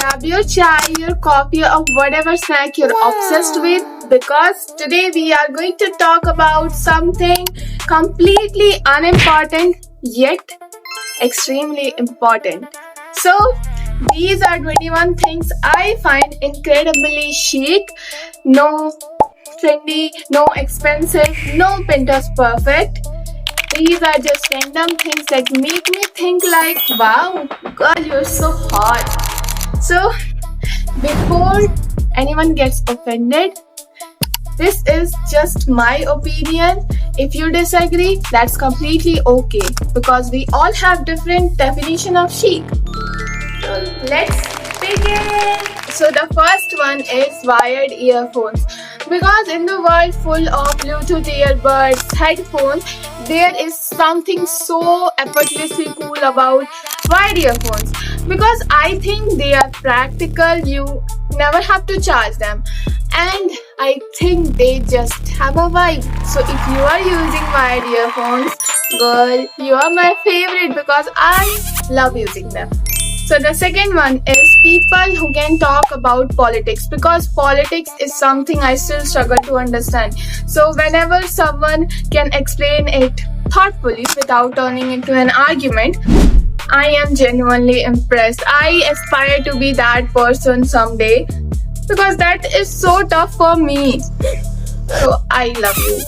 grab your chai, your coffee, or whatever snack you're obsessed with, because today we are going to talk about something completely unimportant yet extremely important. So, these are 21 things I find incredibly chic, no trendy, no expensive, no Pinterest perfect. These are just random things that make me think like, wow, girl, you're so hot. So, before anyone gets offended, this is just my opinion. If you disagree, that's completely okay, because we all have different definition of chic. So let's begin. So the first one is wired earphones. Because in the world full of Bluetooth earbuds, headphones, there is something so effortlessly cool about wired earphones. Because I think they are practical, you never have to charge them. And I think they just have a vibe. So if you are using wired earphones, girl, you are my favorite because I love using them. So the second one is people who can talk about politics, because politics is something I still struggle to understand. So whenever someone can explain it thoughtfully without turning into an argument, I am genuinely impressed. I aspire to be that person someday, because that is so tough for me. So I love you.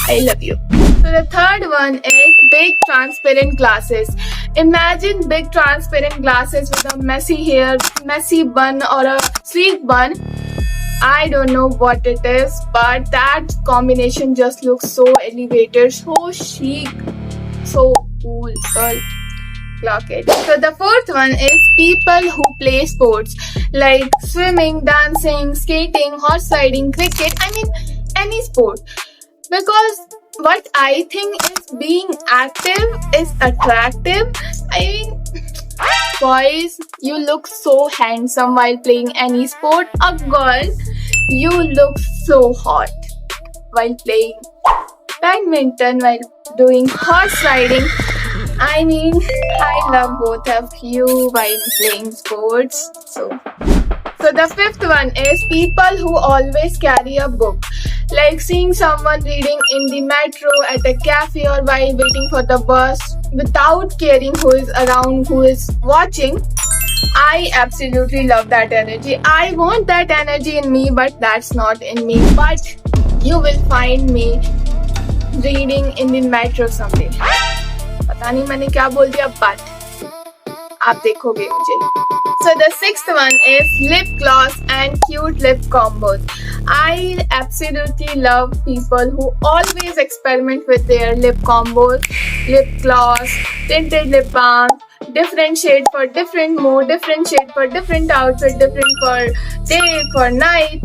I love you. So the third one is big transparent glasses. Imagine big transparent glasses with a messy hair, messy bun, or a sleek bun. I don't know what it is, but that combination just looks so elevated, so chic, so cool, girl. Clock it. So the fourth one is people who play sports like swimming, dancing, skating, horse riding, cricket. I mean, any sport. Because what I think is being active is attractive. I mean, boys, you look so handsome while playing any sport. A girl, you look so hot while playing badminton, while doing horse riding. I mean, I love both of you while playing sports. So the fifth one is people who always carry a book. Like seeing someone reading in the metro, at a cafe, or while waiting for the bus without caring who is around, who is watching. I absolutely love that energy. I want that energy in me, but that's not in me. But you will find me reading in the metro someday. पता नहीं मैंने क्या बोल दिया, but आप देखोगे मुझे. So the sixth one is lip gloss and cute lip combos. I absolutely love people who always experiment with their lip combos, lip gloss, tinted lip balm, different shade for different mood, different shade for different outfit, different for day, for night.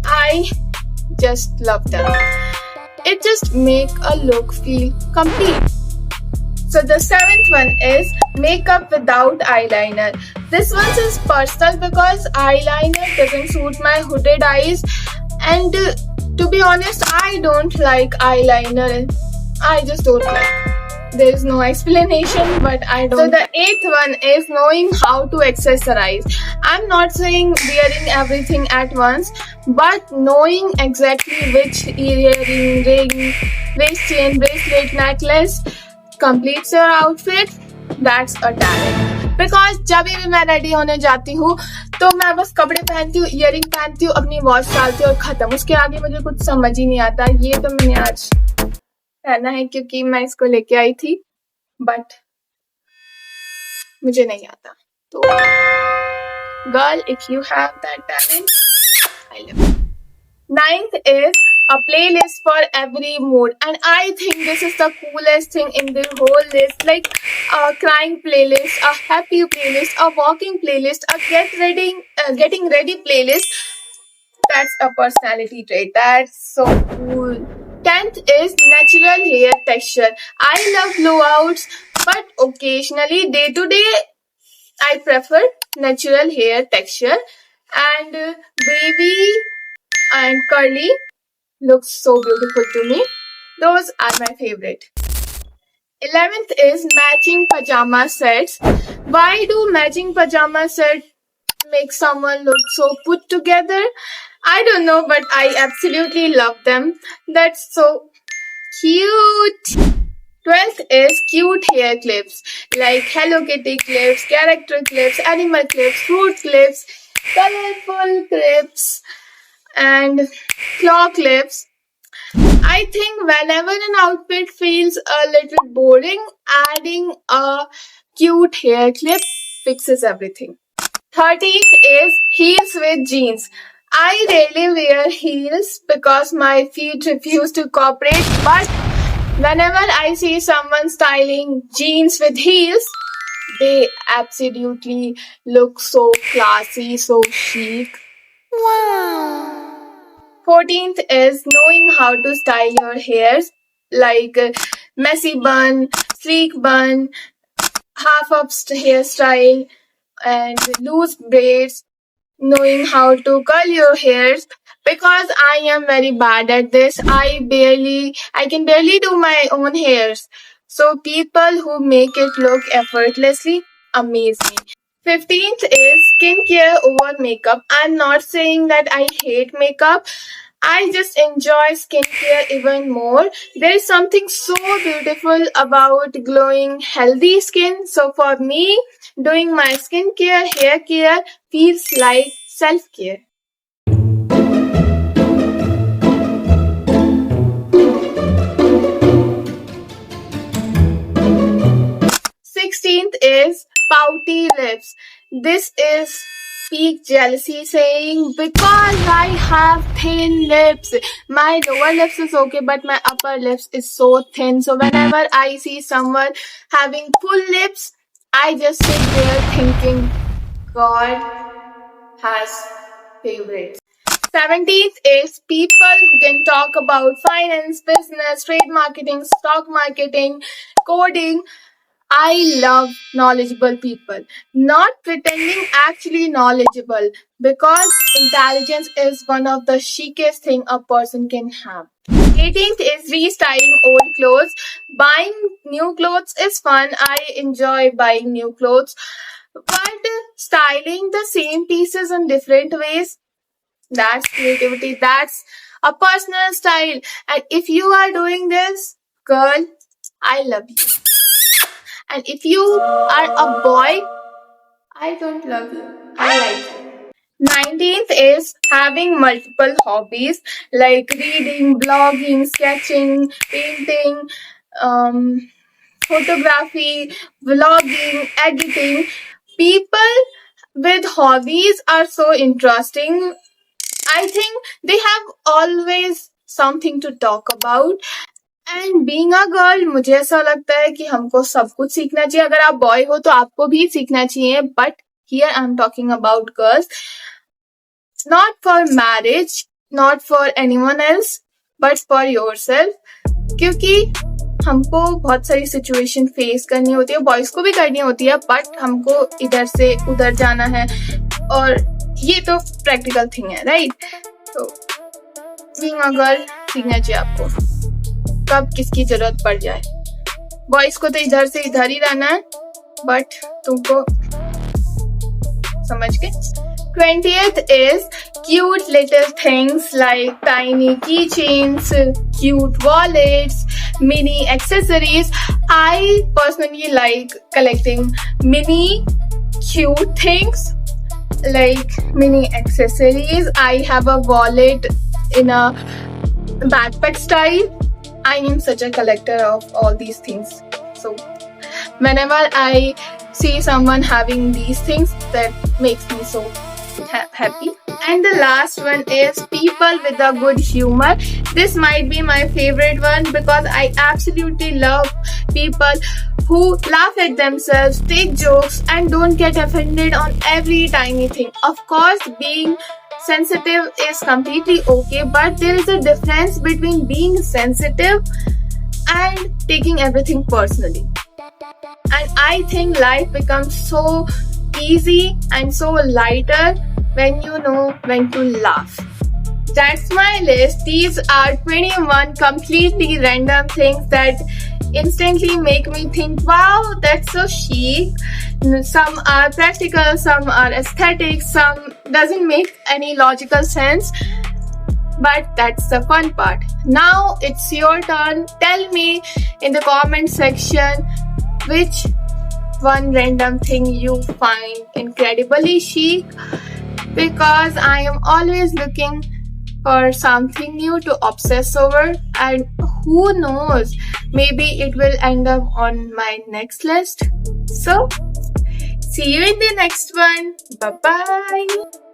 I just love them. It just make a look feel complete. So the seventh one is makeup without eyeliner. This one is personal because eyeliner doesn't suit my hooded eyes, and to be honest, I don't like eyeliner. I just don't like. There is no explanation, but I don't. So the eighth one is knowing how to accessorize. I'm not saying wearing everything at once, but knowing exactly which earring, ring, waist chain, bracelet, necklace completes your outfit. That's a talent. Because जब भी मैं ready होने जाती हूँ तो मैं बस कपड़े पहनती हूँ, इयरिंग पहनती हूँ, अपनी वॉच डालती हूँ और खत्म. उसके आगे मुझे कुछ समझ ही नहीं आता. ये तो मैंने आज पहना है क्योंकि मैं इसको लेके आई थी, बट मुझे नहीं आता. तो girl, if you have that talent, I love you. Ninth is a playlist for every mood, and I think this is the coolest thing in the whole list. Like a crying playlist, a happy playlist, a walking playlist, a getting ready playlist. That's a personality trait. That's so cool. 10th is natural hair texture. I love blowouts, but occasionally, day to day, I prefer natural hair texture, and wavy and curly looks so beautiful to me. Those are my favorite. 11th is matching pajama sets. Why do matching pajama sets make someone look so put together. I don't know, but I absolutely love them. That's so cute. 12th is cute hair clips like Hello Kitty clips, character clips, animal clips, fruit clips, colorful clips, and claw clips. I think whenever an outfit feels a little boring, adding a cute hair clip fixes everything. 13th is heels with jeans. I rarely wear heels because my feet refuse to cooperate, but whenever I see someone styling jeans with heels, they absolutely look so classy, so chic. Wow. 14th is knowing how to style your hairs like messy bun, sleek bun, half up hairstyle, and loose braids, knowing how to curl your hairs because I am very bad at this. I can barely do my own hairs. So people who make it look effortlessly amaze me. 15th is skincare over makeup. I'm not saying that I hate makeup. I just enjoy skincare even more. There is something so beautiful about glowing healthy skin. So for me, doing my skincare, hair care feels like self-care. 16th is pouty lips. This is peak jealousy saying because I have thin lips. My lower lips is okay, but my upper lips is so thin. So whenever I see someone having full lips, I just sit there thinking, God has favorites. 17th is people who can talk about finance, business, trade marketing, stock marketing, coding. I love knowledgeable people, not pretending actually knowledgeable because intelligence is one of the chicest thing a person can have. 18th is restyling old clothes. Buying new clothes is fun. I enjoy buying new clothes. But styling the same pieces in different ways, that's creativity. That's a personal style. And if you are doing this, girl, I love you. And if you are a boy, I don't love you. I like you. 19th is having multiple hobbies like reading, blogging, sketching, painting, um, photography, vlogging, editing. People with hobbies are so interesting. I think they have always something to talk about. And being a girl मुझे ऐसा लगता है कि हमको सब कुछ सीखना चाहिए. अगर आप बॉय हो तो आपको भी सीखना चाहिए, but here I am talking about girls, not for marriage, not for anyone else, but for yourself. क्योंकि हमको बहुत सारी सिचुएशन फेस करनी होती है, बॉयज को भी करनी होती है, बट हमको इधर से उधर जाना है और ये तो प्रैक्टिकल थिंग है, राइट? तो बीइंग अ गर्ल सीखना चाहिए आपको कब किसकी जरूरत पड़ जाए. बॉयज को तो इधर से इधर ही रहना है, बट तुमको समझ गए. 20th is cute little things like tiny keychains, cute wallets, mini accessories. I personally like collecting mini cute things like mini accessories. I have a wallet in a backpack style. I am such a collector of all these things. So whenever I see someone having these things, that makes me so happy. And the last one is people with a good humor. This might be my favorite one because I absolutely love people who laugh at themselves, take jokes, and don't get offended on every tiny thing. Of course, being sensitive is completely okay, but there is a difference between being sensitive and taking everything personally. And I think life becomes so easy and so lighter when you know when to laugh. That's my list. These are 21 completely random things that instantly make me think, wow, that's so chic. Some are practical, some are aesthetic, some doesn't make any logical sense. But that's the fun part. Now it's your turn. Tell me in the comment section which one random thing you find incredibly chic, because I am always looking for something new to obsess over, and who knows, maybe it will end up on my next list. So, see you in the next one. Bye bye.